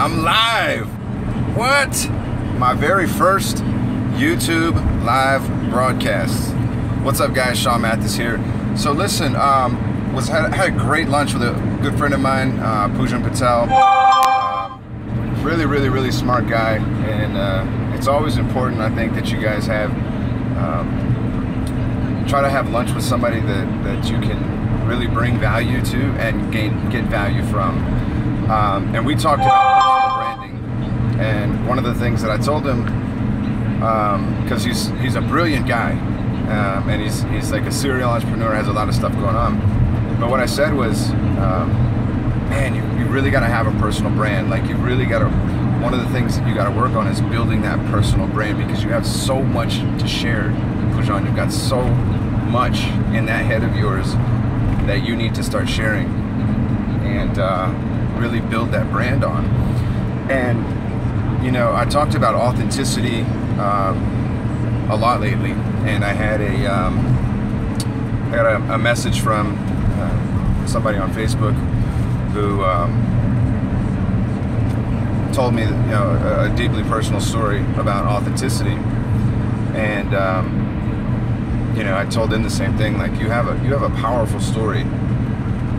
I'm live. What? My very first YouTube live broadcast. What's up, guys? Sean Mathis here. So listen, had a great lunch with a good friend of mine, Pujan Patel. Really smart guy, and it's always important, I think, that you guys have try to have lunch with somebody that you can really bring value to and get value from. And we talked about personal branding, and one of the things that I told him, because he's a brilliant guy, and he's like a serial entrepreneur, has a lot of stuff going on. But what I said was, man, you really got to have a personal brand. Like, you really got to, one of the things that you got to work on is building that personal brand, because you have so much to share, Pujan. You've got so much in that head of yours that you need to start sharing and really build that brand on. And, you know, I talked about authenticity a lot lately, and I had a message from somebody on Facebook who told me, you know, a deeply personal story about authenticity, and you know, I told them the same thing. Like, you have a powerful story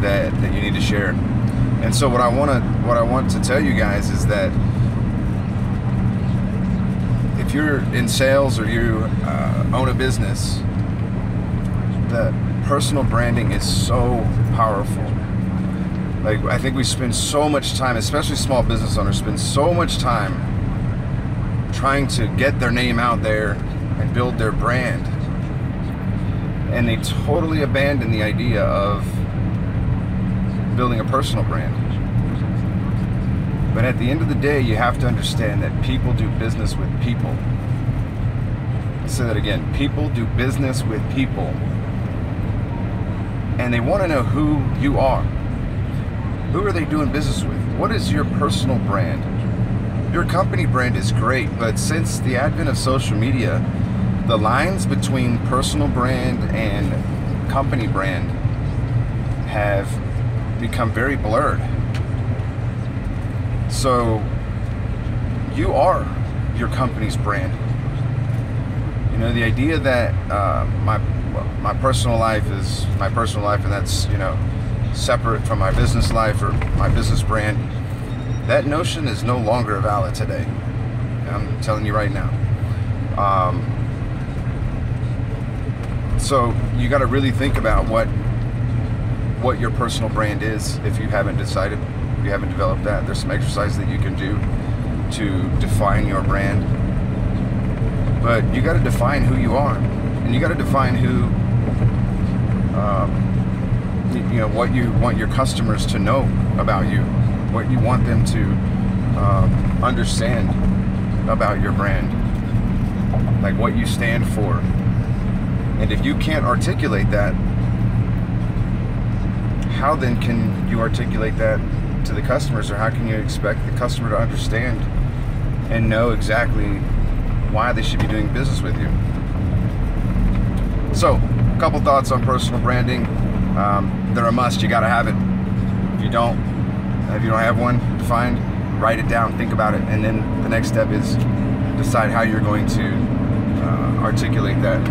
that you need to share. And so what I want to tell you guys is that if you're in sales or you own a business, that personal branding is so powerful. Like, I think we spend so much time, especially small business owners, spend so much time trying to get their name out there and build their brand, and they totally abandon the idea of building a personal brand. But at the end of the day, you have to understand that people do business with people. I'll say that again. People do business with people. And they want to know who you are. Who are they doing business with? What is your personal brand? Your company brand is great, but since the advent of social media, the lines between personal brand and company brand have become very blurred. So you are your company's brand. You know, the idea that my personal life is my personal life, and that's, you know, separate from my business life or my business brand, that notion is no longer valid today. I'm telling you right now. So you got to really think about what your personal brand is. If you haven't decided, if you haven't developed that, there's some exercises that you can do to define your brand. But you got to define who you are, and you got to define who, you know, what you want your customers to know about you, what you want them to understand about your brand, like what you stand for. And if you can't articulate that, how then can you articulate that to the customers, or how can you expect the customer to understand and know exactly why they should be doing business with you? So, a couple thoughts on personal branding. They're a must. You got to have it. If you don't have one defined, write it down, think about it, and then the next step is decide how you're going to articulate that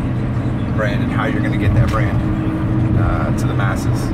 brand and how you're going to get that brand to the masses.